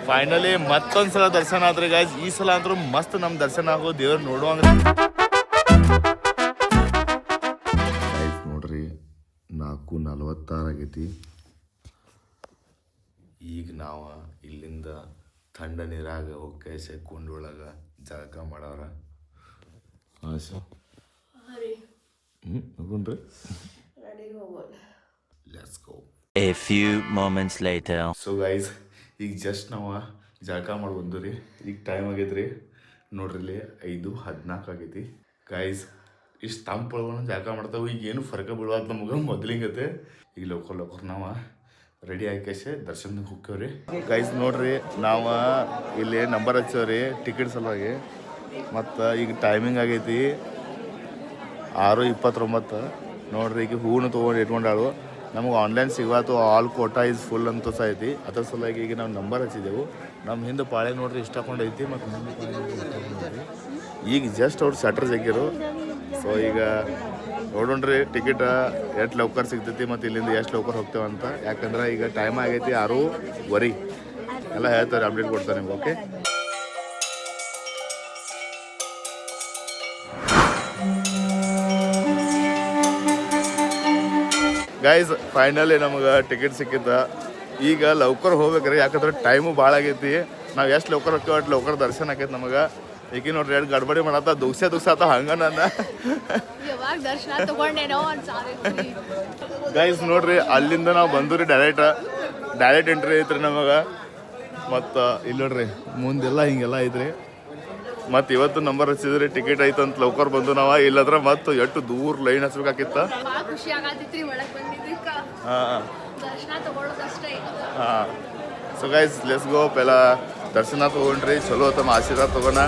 Finally ಮತ್ತೊಂದ್ಸಲ ದರ್ಶನ ಆದ್ರಿ guys. ಈ ಸಲ ಅಂದ್ರೂ ಮಸ್ತ್ ನಮ್ ದರ್ಶನ ಆಗೋ ದೇವ್ರು ನೋಡುವಂಗ. ನೋಡ್ರಿ 4:46 ಆಗೈತಿ. ಈಗ ನಾವು ಇಲ್ಲಿಂದ ಥಂಡ ನೀರಾಗ ಹೋಗ್ಕೇಸಿ ಕುಂಡೊಳಗ ಜಳಕ ಮಾಡವ್ರ. ಹೋಗ್ರಿ, let's go. A few moments later. So guys, ಈಗ ಜಸ್ಟ್ ನಾವು ಜಳಕ ಮಾಡಿ ಬಂದ್ರಿ. ಈಗ ಟೈಮ್ ಆಗೈತ್ರಿ ನೋಡ್ರಿ, ಇಲ್ಲಿ 5:14 ಆಗೈತಿ ಗೈಸ್. ಇಷ್ಟು ತಂಪೊಳಗ ಜಳಕ ಮಾಡ್ತಾವೆ. ಈಗ ಏನು ಫರ್ಕ ಬೀಳೋದು ನಮ್ಗೆ ಮೊದ್ಲಿಂಗತ್ತೆ. ಈಗ ಲೋಕರ್ ನಾವು ರೆಡಿ ಆಗಿ ದರ್ಶನಕ್ಕೆ ಹೋಗ್ತೇವ್ರಿ ಗೈಸ್. ನೋಡ್ರಿ, ನಾವು ಇಲ್ಲಿ ನಂಬರ್ ಹಚ್ಚೇವ್ರಿ ಟಿಕೆಟ್ ಸಲುವಾಗಿ. ಮತ್ತು ಈಗ ಟೈಮಿಂಗ್ ಆಗೈತಿ 6:29. ನೋಡ್ರಿ, ಈಗ ಹೂವನ್ನು ತೊಗೊಂಡು ಇಟ್ಕೊಂಡಾಳು. ನಮಗೆ ಆನ್ಲೈನ್ ಸಿಗತ್ತು, ಆಲ್ ಕೋಟಾ ಇಸ್ ಫುಲ್ ಅಂತ ಐತಿ. ಅದ್ರ ಸಲುವಾಗಿ ಈಗ ನಾವು ನಂಬರ್ ಹಚ್ಚಿದೆವು. ನಮ್ಮ ಹಿಂದೆ ಪಾಳೆ ನೋಡ್ರಿ ಇಷ್ಟಕೊಂಡೈತಿ. ಮತ್ತು ಈಗ ಜಸ್ಟ್ ಅವ್ರು ಶಟರ್ ಜಗ್ಗಿರು. ಸೊ ಈಗ ನೋಡೋಣ್ರಿ ಟಿಕೆಟ್ ಎಷ್ಟು ಲೌಕರ್ ಸಿಗ್ತೈತಿ ಮತ್ತು ಇಲ್ಲಿಂದ ಎಷ್ಟು ಲೌಕರ್ ಹೋಗ್ತೇವೆ ಅಂತ. ಯಾಕಂದ್ರೆ ಈಗ ಟೈಮ್ ಆಗೈತಿ 6:15 ಎಲ್ಲ ಹೇಳ್ತಾರೆ, ಅಪ್ಡೇಟ್ ಕೊಡ್ತಾರೆ ನಿಮ್ಗೆ. ಓಕೆ ಗೈಸ್, ಫೈನಲಿ ನಮಗೆ ಟಿಕೆಟ್ ಸಿಕ್ಕಿತ್ತ. ಈಗ ಲೌಕರ್ ಹೋಗ್ಬೇಕ್ರಿ, ಯಾಕಂದ್ರೆ ಟೈಮು ಭಾಳ ಆಗೈತಿ. ನಾವು ಎಷ್ಟು ಲೌಕರ್ ಹೋಗ್ತೇವೆ ಅಷ್ಟು ಲೌಕರ್ ದರ್ಶನ ಆಕೈತಿ ನಮಗೆ. ಈಗ ನೋಡ್ರಿ ಎರಡು ಗಡ್ಬಡಿ ಮಾಡತ್ತ, ದುಗ್ಸಾತ ಹಂಗ ನನ್ನ ಗೈಸ್. ನೋಡ್ರಿ, ಅಲ್ಲಿಂದ ನಾವು ಬಂದ್ರಿ ಡೈರೆಕ್ಟ್ ಎಂಟ್ರಿ ಐತ್ರಿ ನಮಗೆ. ಮತ್ತು ಇಲ್ಲಿ ನೋಡ್ರಿ ಮುಂದೆಲ್ಲ ಹಿಂಗೆಲ್ಲ ಐತ್ರಿ. ಮತ್ತು ಇವತ್ತು ನಂಬರ್ ಹಚ್ಚಿದ್ರಿ ಟಿಕೆಟ್ ಐತಂತ ಲೌಕರ್ ಬಂದು ನಾವು. ಇಲ್ಲದ್ರ ಮತ್ತು ಎಷ್ಟು ದೂರ ಲೈನ್ ಹಚ್ಬೇಕಾಗಿತ್ತ. ಹಾಂ ಸೊ ಗೈಸ್, ಲೆಟ್ಸ್ ಗೋ. ಪೆಲ ದರ್ಶನ ತೊಗೊಂಡ್ರಿ, ಚಲೋ ತಮ್ಮ ಆಶೀರ್ವಾದ ತೊಗೋಣ.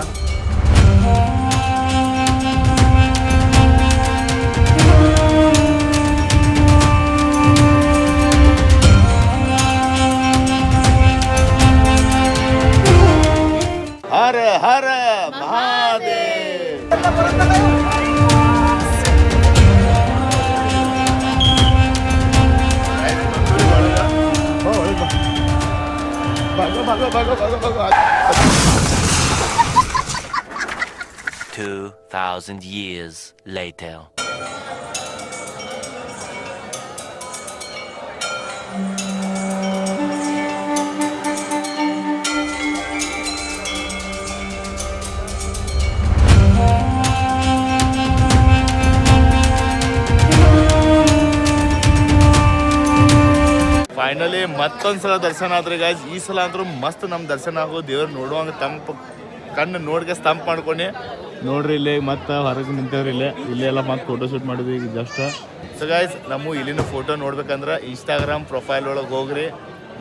ಹರ ಹರ ಮಹಾದೇವ್. ಭಾಗ 2000 years later. ಫೈನಲಿ ಮತ್ತೊಂದ್ಸಲ ದರ್ಶನ ಆದ್ರಿ ಗಾಯ್ಸ್. ಈ ಸಲ ಅಂದ್ರೂ ಮಸ್ತ್ ನಮ್ಮ ದರ್ಶನ ಆಗೋ ದೇವ್ರು ನೋಡುವಂಗ. ತಂಪು ಕಣ್ಣು ನೋಡ್ಗೆ ಸ್ತಂಪ್ ಮಾಡ್ಕೊಂಡು ನೋಡ್ರಿ. ಇಲ್ಲೇ ಮತ್ತೆ ಹೊರಗೆ ನಿಂತೇವ್ರಿ. ಇಲ್ಲೇ ಎಲ್ಲ ಮತ್ತೆ ಫೋಟೋ ಶೂಟ್ ಮಾಡಿದ್ವಿ ಈಗ ಜಸ್ಟ್. ಸೊ ಗಾಯ್ಸ್, ನಮ್ಮ ಇಲ್ಲಿನ ಫೋಟೋ ನೋಡ್ಬೇಕಂದ್ರೆ ಇನ್ಸ್ಟಾಗ್ರಾಮ್ ಪ್ರೊಫೈಲ್ ಒಳಗೆ ಹೋಗ್ರಿ,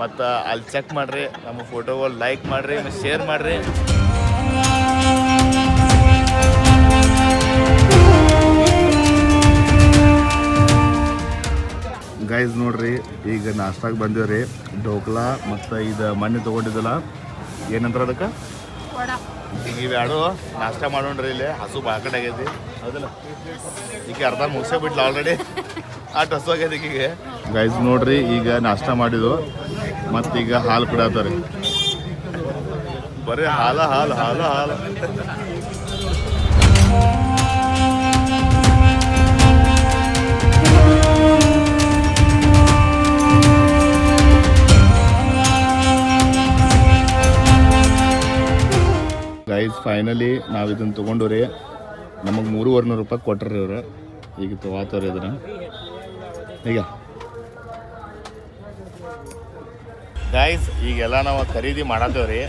ಮತ್ತು ಅಲ್ಲಿ ಚೆಕ್ ಮಾಡಿರಿ. ನಮ್ಮ ಫೋಟೋಗಳು ಲೈಕ್ ಮಾಡಿರಿ ಮತ್ತು ಶೇರ್ ಮಾಡಿರಿ. ಗೈಸ್ ನೋಡ್ರಿ, ಈಗ ನಾಷ್ಟಾಗ ಬಂದೇವ್ರಿ. ಢೋಕ್ಲಾ ಮತ್ತು ಇದು ಮಣ್ಣು ತೊಗೊಂಡಿದ್ದಲ್ಲ, ಏನಂತಾರೆ ಅದಕ್ಕೆ, ಈಗ ಇವೆರಡು ನಾಷ್ಟ ಮಾಡೋಣ್ರಿ. ಇಲ್ಲಿ ಹಸು ಭಾಳ ಕಡೆ ಆಗೈತಿ ಹೌದಲ್ಲ. ಈಗ ಅರ್ಧ ಮುಗಿಸೇ ಬಿಟ್ಲ ಆಲ್ರೆಡಿ, ಅಷ್ಟು ಹಸು ಆಗೈತಿ ಈಗ. ಗೈಸ್ ನೋಡ್ರಿ, ಈಗ ನಾಷ್ಟ ಮಾಡಿದ್ವು ಮತ್ತು ಈಗ ಹಾಲು ಕುಡಾತಾರೆ. ಬರೀ ಹಾಲು. ಗೈಸ್ ಫೈನಲಿ ನಾವು ಇದನ್ನು ತೊಗೊಂಡ್ರಿ. ನಮಗೆ 300 ರೂಪಾಯಿ ಕೊಟ್ರಿ ಇವರು. ಈಗ ತೊಗೊತಾರೆ ಇದನ್ನು. ಈಗ ಗೈಸ್, ಈಗೆಲ್ಲ ನಾವು ಖರೀದಿ ಮಾಡತ್ತೇವ್ರಿ.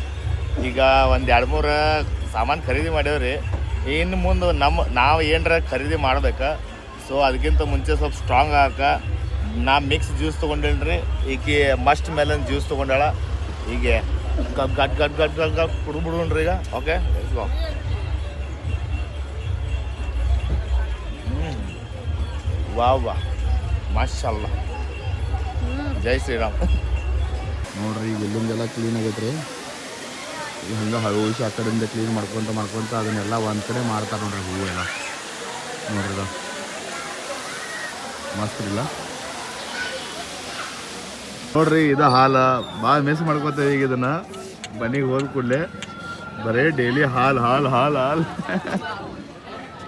ಈಗ ಒಂದು 2-3 ಸಾಮಾನು ಖರೀದಿ ಮಾಡೇವ್ರಿ. ಇನ್ನು ಮುಂದೆ ನಾವು ಏನರ ಖರೀದಿ ಮಾಡ್ಬೇಕು. ಸೊ ಅದಕ್ಕಿಂತ ಮುಂಚೆ ಸ್ವಲ್ಪ ಸ್ಟ್ರಾಂಗ್ ಆಗಕ್ಕೆ ನಾ ಮಿಕ್ಸ್ ಜ್ಯೂಸ್ ತೊಗೊಂಡೇನ್ರಿ. ಈಗ ಮಸ್ಟ್ ಮೆಲನ್ ಜ್ಯೂಸ್ ತೊಗೊಂಡಾಳ. ಹೀಗೆ ಗಡ್ ಕುಡ್ಬಿಡ್ರಿ ಈಗ. ಓಕೆ, ವಾ ಮಾಶಲ್ಲ, ಜೈ ಶ್ರೀರಾಮ್. ನೋಡ್ರಿ, ಈಗ ಇಲ್ಲಿಂದೆಲ್ಲ ಕ್ಲೀನ್ ಆಗೈತ್ರಿ. ಹಂಗೆ ಹೂವು ಆ ಕಡೆಯಿಂದ ಕ್ಲೀನ್ ಮಾಡ್ಕೊತ ಅದನ್ನೆಲ್ಲ ಒಂದು ಕಡೆ ಮಾಡ್ತಾರೆ ನೋಡ್ರಿ. ಹೂವು ಎಲ್ಲ ನೋಡ್ರಿ ಮಸ್ತ್ ಇಲ್ಲ ನೋಡ್ರಿ. ಇದು ಹಾಲು ಭಾಳ ಮಿಸ್ ಮಾಡ್ಕೊತೇವೆ ಈಗ ಇದನ್ನು. ಮನೆಗೆ ಹೋದ ಕೂಡಲೇ ಬರೇ ಡೈಲಿ ಹಾಲ್ ಹಾಲ್ ಹಾಲ್ ಹಾಲ್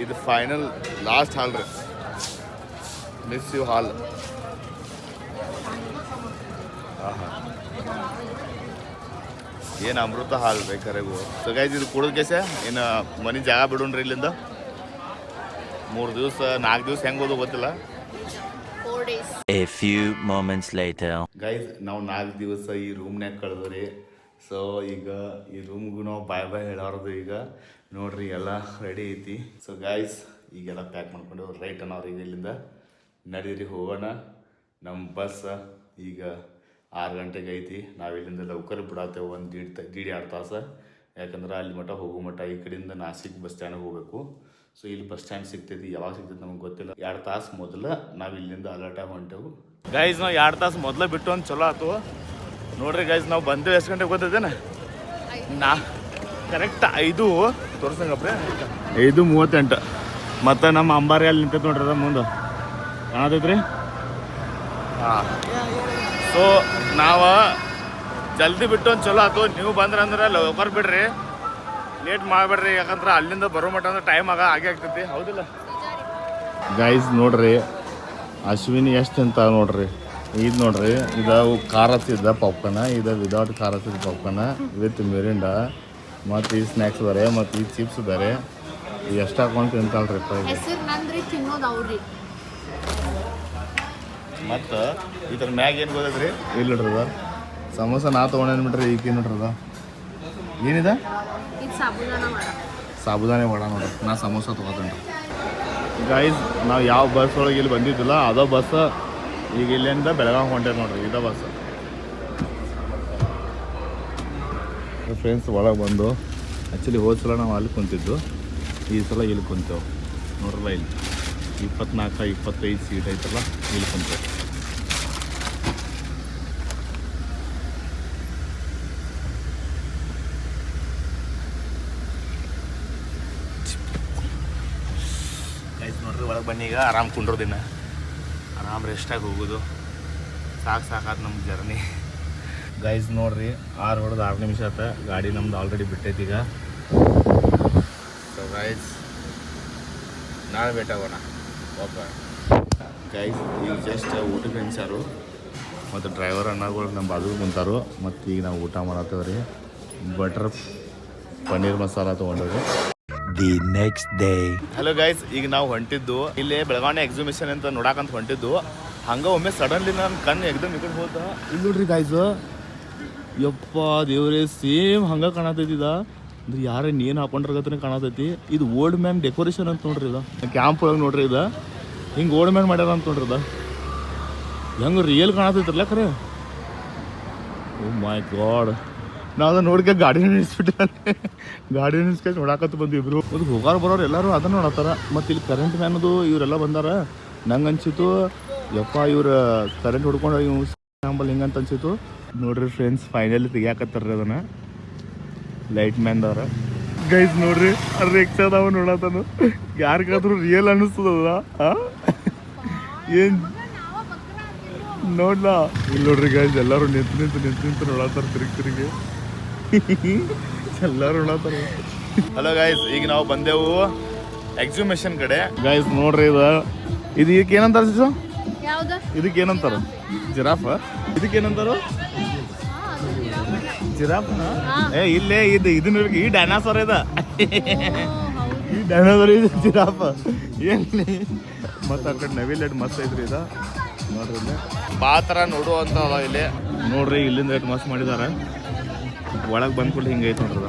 ಇದು ಫೈನಲ್ ಲಾಸ್ಟ್ ಹಾಲ್ ರೀ. Miss you all. ಏನು ಅಮೃತ ಹಾಲ್ ಬೇಕಾರೆಗೂ. ಸೊ ಗೈಸ್ ಇದು ಕುಡಿದ ಕೇಸೆ ಇನ್ನು ಮನೆ ಜಾಗ ಬಿಡೋಣ್ರಿ ಇಲ್ಲಿಂದ. 3 ದಿವಸ 4 ದಿವಸ ಹೆಂಗೆ ಹೋದೋ ಗೊತ್ತಿಲ್ಲ. 4 days. A few moments later. Guys ನಾವು 4 ದಿವಸ ಈ ರೂಮ್ನ್ಯಾಗ ಕಳೆದ್ರಿ. ಸೊ ಈಗ ಈ ರೂಮ್ಗೂ ನಾವು ಬಾಯ್ ಬಾಯ್ ಹೇಳಾರ್ದು. ಈಗ ನೋಡ್ರಿ ಎಲ್ಲ ರೆಡಿ ಐತಿ. ಸೊ ಗೈಸ್ ಈಗೆಲ್ಲ ಪ್ಯಾಕ್ ಮಾಡ್ಕೊಂಡು ರೈಟ್ ಅನ್ನೋರು ಈಗ ಇಲ್ಲಿಂದ ನಡೀರಿ ಹೋಗೋಣ. ನಮ್ಮ ಬಸ್ ಈಗ 6 ಗಂಟೆಗೆ ಐತಿ. ನಾವು ಇಲ್ಲಿಂದ ಲೌಕರ್ ಬಿಡತ್ತೇವೆ 1-2 ತಾಸು. ಯಾಕಂದ್ರೆ ಅಲ್ಲಿ ಮಟ್ಟ ಹೋಗೋ ಮಟ್ಟ ಈ ಕಡೆಯಿಂದ ನಾಸಿಕ್ ಬಸ್ ಸ್ಟ್ಯಾಂಡಿಗೆ ಹೋಗಬೇಕು. ಸೊ ಇಲ್ಲಿ ಬಸ್ ಸ್ಟ್ಯಾಂಡ್ ಸಿಗ್ತೈತಿ, ಯಾವಾಗ ಸಿಗ್ತೈತಿ ನಮಗೆ ಗೊತ್ತಿಲ್ಲ. 2 ತಾಸು ಮೊದಲು ನಾವು ಇಲ್ಲಿಂದ ಅಲರ್ಟಾಗಿ ಹೊಂಟೆವು. ಗೈಸ್ ನಾವು 2 ತಾಸು ಮೊದಲು ಬಿಟ್ಟು ಒಂದು ಚಲೋ ಆಯ್ತು ನೋಡ್ರಿ. ಗೈಸ್ ನಾವು ಬಂದೇವು ಎಷ್ಟು ಗಂಟೆಗೆ ಗೊತ್ತೈತೇನೆ? ನಾ ಕರೆಕ್ಟ್ 5 ತೋರ್ಸಂಗಪ್ರೆ 5:38. ಮತ್ತು ನಮ್ಮ ಅಂಬಾರಿ ಅಲ್ಲಿ ನಿಂತೈತೆ ನೋಡ್ರಿ ಅದ ಮುಂದೆ ಕಾಣತೈತ್ರಿ. ಹಾಂ ಸೊ ನಾವು ಜಲ್ದಿ ಬಿಟ್ಟು ಒಂದು ಚಲೋ ಆಯ್ತು. ನೀವು ಬಂದ್ರಂದ್ರೆ ಲೋಕರ್ ಬಿಡ್ರಿ, ಲೇಟ್ ಮಾಡಬೇಡ್ರಿ. ಯಾಕಂದ್ರೆ ಅಲ್ಲಿಂದ ಬರೋ ಮಟ್ಟ ಅಂದ್ರೆ ಟೈಮ್ ಆಗೇ ಆಗ್ತೈತಿ. ಹೌದಿಲ್ಲ ಗೈಸ್? ನೋಡ್ರಿ ಅಶ್ವಿನಿ ಎಷ್ಟು ಅಂತ ನೋಡ್ರಿ. ಇದು ನೋಡ್ರಿ, ಇದು ಖಾರ ಹಚ್ಚಿದ್ದ ಪಾಪ್ಕಾರ್ನ, ಇದು ವಿದೌಟ್ ಖಾರ ಹಚ್ಚಿದ ಪಾಪ್ಕಾರ್ನ ವಿತ್ ಮಿರಿಂಡಾ, ಮತ್ತು ಈ ಸ್ನ್ಯಾಕ್ಸ್ ಬೇರೆ, ಮತ್ತು ಈ ಚಿಪ್ಸ್ ಬೇರೆ. ಎಷ್ಟು ಹಾಕೊಂಡು ತಿಂತಾಳ್ರಿ ಮತ್ತು ಇದ್ರ ಮ್ಯಾಗ ಏನು ಗೊತ್ತೈತ್ರಿ? ಇಲ್ಲಿ ನೋಡ್ರದ ಸಮೋಸ ನಾ ತೊಗೊಂಡೇನು ಬಿಡ್ರಿ. ಈಗ ನೋಡ್ರದ ಏನಿದೆ? ಸಾಬುದಾನೆ ವಡ ನೋಡ್ರಿ. ನಾ ಸಮೋಸ ತೊಗೋತೇನೆ ಗೈಸ್. ನಾವು ಯಾವ ಬಸ್ ಒಳಗೆ ಇಲ್ಲಿ ಬಂದಿದ್ದಿಲ್ಲ ಅದೋ ಬಸ್ ಈಗ ಇಲ್ಲಿಂದ ಬೆಳಗಾವಿ ಹೊಂಟೇವೆ ನೋಡ್ರಿ. ಇದೇ ಬಸ್. ಫ್ರೆಂಡ್ಸ್ ಒಳಗೆ ಬಂದು ಆ್ಯಕ್ಚುಲಿ ಹೋದ ಸಲ ನಾವು ಅಲ್ಲಿ ಕುಂತಿದ್ದು, ಈ ಸಲ ಇಲ್ಲಿ ಕುಂತೇವೆ ನೋಡ್ರಲ್ಲ. ಇಲ್ಲಿ 24-25 ಸೀಟ್ ಐತಲ್ಲ, ಇಲ್ಲಿ ಕುಂತೇವೆ. ನೋಡ್ರಿ ಒಳಗೆ ಬನ್ನಿ. ಈಗ ಆರಾಮ್ ಕುಂಡ್ರೋದಿನ ಆರಾಮ್ ರೆಸ್ಟಾಗಿ ಹೋಗೋದು. ಸಾಕಾದ್ ನಮ್ಮ ಜರ್ನಿ ಗೈಸ್. ನೋಡ್ರಿ 6 ನಿಮಿಷ ಆತ. ಗಾಡಿ ನಮ್ದು ಆಲ್ರೆಡಿ ಬಿಟ್ಟೈತಿ ಈಗ. ಸೊ ಗೈಸ್ ನಾಳೆ ಭೇಟಾಗೋಣ ಓಕೆ ಗೈಸ್. ಈಗ ಜಸ್ಟ್ ಊಟಕ್ಕೆ ನೆನ್ಸಾರು ಮತ್ತು ಡ್ರೈವರ್ ಅಣ್ಣಗಳು ನಮ್ಮ ಬಾಜು ಕುಂತಾರು. ಮತ್ತು ಈಗ ನಾವು ಊಟ ಮಾಡತ್ತೇವೆ ರೀ. ಬಟರ್ ಪನ್ನೀರ್ ಮಸಾಲ ತೊಗೊಂಡ್ರಿ. The next day. Hello guys, ಈಗ ನಾವು ಹೊಂಟಿದ್ದು ಇಲ್ಲಿ ಬೆಳಗಾವಿ ಎಕ್ಸಿಬಿಷನ್ ಅಂತ ನೋಡಾಕಂತ ಹೊಂಟಿದ್ದು. ಹಂಗೆ ಒಮ್ಮೆ ಸಡನ್ಲಿ ನನ್ನ ಕಣ್ಣು ಎಕ್ದಮ್ ಈ ಕಡೆ ಹೋದ. ಇಲ್ಲಿ ನೋಡ್ರಿ ಗೈಸ್, ಯಪ್ಪ ದೇವ್ರೇ ಸೇಮ್ ಹಂಗೆ ಕಾಣತೈತಿದ. ಅಂದ್ರೆ ಯಾರೇನು ಏನು ಹಾಕೊಂಡ್ರಗತ್ತನೇ ಕಾಣತೈತಿ. ಇದು ಓಲ್ಡ್ ಮ್ಯಾನ್ ಡೆಕೋರೇಷನ್ ಅಂತ ನೋಡ್ರಿ. ಇದು ಕ್ಯಾಂಪ್ ಒಳಗೆ ನೋಡ್ರಿ. ಇದು ಹಿಂಗೆ ಓಲ್ಡ್ ಮ್ಯಾನ್ ಮಾಡ್ಯಾರ ಅಂತ ನೋಡ್ರಿ. ಇದು ಹೆಂಗೆ ರಿಯಲ್ ಕಾಣತೈತ್ರಲ್ಲ ಖರೆ. ಓ ಮೈ ಗಾಡ್. ನಾವು ಅದನ್ನ ನೋಡ್ಕೆ ಗಾಡಿ ನಿಲ್ಲಿಸ್ಬಿಟ್ಟೆ. ಗಾಡಿ ನಿಲ್ಸ್ಕೊಂಡು ನೋಡಾಕತ್ತು ಬಂದು ಇಬ್ರು. ಅದು ಹೋಗಾರ ಬರೋರು ಎಲ್ಲರೂ ಅದನ್ನ ನೋಡತ್ತಾರ. ಮತ್ತು ಇಲ್ಲಿ ಕರೆಂಟ್ ಮ್ಯಾನದು ಇವರೆಲ್ಲ ಬಂದಾರ. ನಂಗೆ ಅನ್ಸಿತ್ತು ಯಪ್ಪ ಇವ್ರು ಕರೆಂಟ್ ಹೊಡ್ಕೊಂಡು ಇವ್ ನಂಬಲ್ ಹಿಂಗಂತ ಅನ್ಸಿತ್ತು. ನೋಡ್ರಿ ಫ್ರೆಂಡ್ಸ್, ಫೈನಲಿ ತೆಗಿಯಾಕತ್ತಾರ್ರಿ ಅದನ್ನ ಲೈಟ್ ಮ್ಯಾನ್ದವ್ರ. ಗೈಸ್ ನೋಡ್ರಿ ರಿಕ್ಷಾದವ ನೋಡತ್ತಾನು. ಯಾರಿಗಾದ್ರೂ ರಿಯಲ್ ಅನ್ನಿಸ್ತದ ಏನು ನೋಡ್ಲಾ? ಇಲ್ಲಿ ನೋಡ್ರಿ ಗೈಸ್, ಎಲ್ಲರೂ ನಿಂತು ನೋಡತ್ತಾರ ತಿರುಗಿ ಎಲ್ಲರೂ ನೋಡತ್ತಾರ. ಹಲೋ ಗೈಸ್, ಈಗ ನಾವು ಬಂದೆವು ಎಕ್ಸಿಬಿಷನ್ ಕಡೆ. ಗೈಸ್ ನೋಡ್ರಿ, ಇದು ಇದಕ್ಕೆ ಏನಂತಾರ ಸಿಸು? ಇದಕ್ಕೆ ಏನಂತಾರ? ಜಿರಾಫ. ಇದಕ್ಕೆ ಏನಂತಾರ? ಜಿರಾಫ್. ಇಲ್ಲೇ ಇದನ್ನ ಈ ಡೈನಾಸೋರ್ ಇದ. ಈ ಡೈನಾಸೋರ್ ಇದು ಜಿರಾಫ್. ಏನ್ಲಿ ಮತ್ತು ಆ ಕಡೆ ನವಿಲ್ ಮಸ್ತ್ ಐತ್ರಿ. ಇದ ನೋಡ್ರಿ ಇಲ್ಲಿ ಬಾ ಥರ ನೋಡುವಂಥ ಇಲ್ಲಿ ನೋಡ್ರಿ. ಇಲ್ಲಿಂದ ಎಷ್ಟು ಮಸ್ತ್ ಮಾಡಿದಾರ. ಒಳಗೆ ಬಂದ್ಕೊಂಡು ಹಿಂಗೆ ಐತೆ ನೋಡ್ರದ.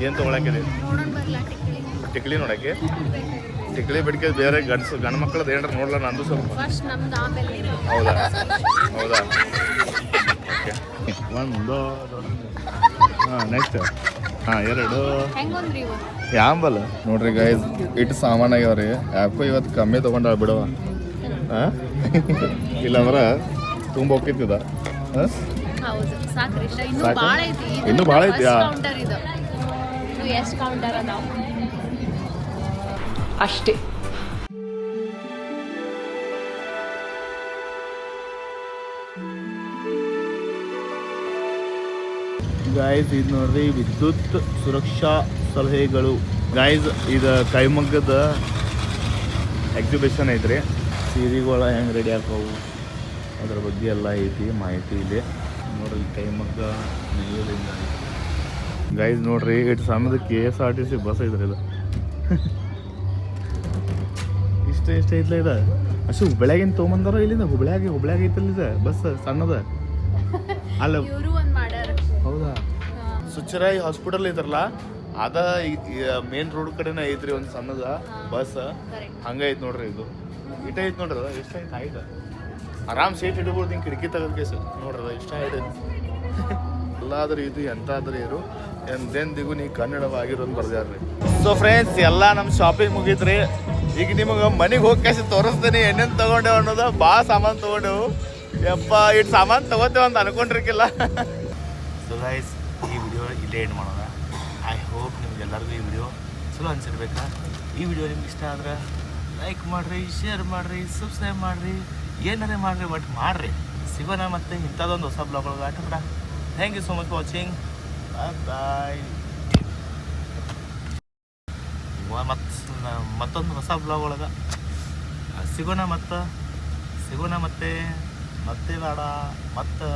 ಏನು ತೊಗೊಳಕ್ಕೆ? ಟಿಕ್ಲಿ ನೋಡಕ್ಕೆ. ಟಿಕ್ಲಿ ಬಿಡ್ಕೆ ಬೇರೆ ಗಂಡು ಮಕ್ಕಳದ್ದು ಏನಾರ ನೋಡ್ಲ ನಂದು ಸ್ವಲ್ಪ. ಹೌದಾ ಹೌದಾ ಓಕೆ. ಒಂದು ಹಾಂ ನೆಕ್ಸ್ಟ್ ಹಾಂ 2 ಯಾಂಬಲ್ ನೋಡ್ರಿ ಗೈಸ್. ಇಟ್ಟು ಸಾಮಾನು ಆಗ್ಯಾವ್ರಿ. ಯಾಕೋ ಇವತ್ತು ಕಮ್ಮಿ ತೊಗೊಂಡ ಬಿಡವ. ಹಾಂ ಇಲ್ಲಂದ್ರೆ ತುಂಬ ಹೋಗ್ತಿದ್ದ. ಇನ್ನೂ ಭಾಳ ಐತಿ. ಅಷ್ಟೇ. ಗಾಯ್ಸ್ ಇದು ನೋಡ್ರಿ ವಿದ್ಯುತ್ ಸುರಕ್ಷಾ ಸಲಹೆಗಳು. ಗಾಯ್ಸ್ ಇದು ಕೈಮಗ್ಗದ ಎಕ್ಸಿಬಿಷನ್ ಐತ್ರಿ. ಸೀರೆಗಳ ಹೆಂಗೆ ರೆಡಿ ಹಾಕವು ಅದ್ರ ಬಗ್ಗೆ ಎಲ್ಲ ಐತಿ ಮಾಹಿತಿ ಇದೆ ನೋಡ್ರಿ. ಕೈಮಗ್ಗ ನೇಯೋದ್ರಿಂದ ಗೈಸ್ ನೋಡ್ರಿ ಇಟ್ಟು ಸಣ್ಣದ KSRTC ಬಸ್ ಐತ್ರಿ ಇದು. ಇಷ್ಟ ಐತ್ಲ ಇದು ಅಷ್ಟು ಹುಬ್ಳ್ಯಾಗಿನ ತೊಗೊಂಬಂದಾರ ಇಲ್ಲಿಂದ. ಹುಬ್ಳ್ಯಾಗ ಐತಲ್ಲ ಇದು ಬಸ್ ಸಣ್ಣದ ಅಲ್ಲ. ಇವರು ಒಂದು ಮಾಡ್ಯಾರ. ಹೌದಾ? ಸುಚ್ಚರಾಯಿ ಹಾಸ್ಪಿಟಲ್ ಐತ್ರಲ್ಲ ಅದ ಮೇನ್ ರೋಡ್ ಕಡೆನೇ ಐತ್ರಿ ಒಂದು ಸಣ್ಣದ ಬಸ್. ಹಂಗೈತ್ ನೋಡ್ರಿ ಇದು. ಇಷ್ಟ ಐತ್ ನೋಡ್ರಿ ಅದ ಇಷ್ಟ ಐತೆ ಆಯ್ತು. ಆರಾಮ್ ಸೀಟ್ ಇಡ್ಬೋದು ಹಿಂಗೆ ಕಿಟಕಿ ತೆಗೆದ ಕೇಸ ನೋಡ್ರದ ಇಷ್ಟ ಐತೆ. ಎಲ್ಲಾದ್ರೂ ಇದು ಎಂತಾದ್ರೂ ಇರು ಎಂದೆಂದಿಗೂ ನೀ ಕನ್ನಡವಾಗಿರೋದು ಬರ್ದ್ಯಾರ್ರಿ. ಸೊ ಫ್ರೆಂಡ್ಸ್ ಎಲ್ಲ ನಮ್ಮ ಶಾಪಿಂಗ್ ಮುಗಿತ್ರಿ. ಈಗ ನಿಮಗೆ ಮನೆಗೆ ಹೋಗಿ ಕೇಸಿ ತೋರಿಸ್ತೀನಿ ಏನೇನು ತೊಗೊಂಡೇವು ಅನ್ನೋದು. ಭಾಳ ಸಾಮಾನು ತೊಗೊಂಡೆವು. ಯಪ್ಪ ಇಟ್ಟು ಸಾಮಾನು ತೊಗೋತೇವೆ ಅಂತ ಅನ್ಕೊಂಡಿರ್ಕಿಲ್ಲ. ಸೊ ಗೈಸ್ ಈ ವಿಡಿಯೋ ಇಲ್ಲೇ ಎಂಡ್ ಮಾಡೋಣ. ಐ ಹೋಪ್ ನಿಮ್ಗೆಲ್ಲರಿಗೂ ಈ ವಿಡಿಯೋ ಚಲೋ ಅನ್ಸಿರ್ಬೇಕಾ. ಈ ವಿಡಿಯೋ ನಿಮ್ಗೆ ಇಷ್ಟ ಆದ್ರೆ ಲೈಕ್ ಮಾಡಿರಿ, ಶೇರ್ ಮಾಡಿರಿ, ಸಬ್ಸ್ಕ್ರೈಬ್ ಮಾಡಿರಿ, ಏನಾರೇ ಮಾಡಿರಿ ಬಟ್ ಮಾಡಿರಿ. ಸಿಗೋಣ ಮತ್ತೆ ಇಂಥದ್ದೊಂದು ಹೊಸ ಬ್ಲಾಗ್ ಒಳಗೆ. ಆಟ thank you so much for watching. Bye. ಮತ್ತೊಂದು ಹೊಸ ಬ್ಲಾಗ್ ಒಳಗೆ ಸಿಗೋಣ ಮತ್ತೆ ಬೇಡ ಮತ್ತೆ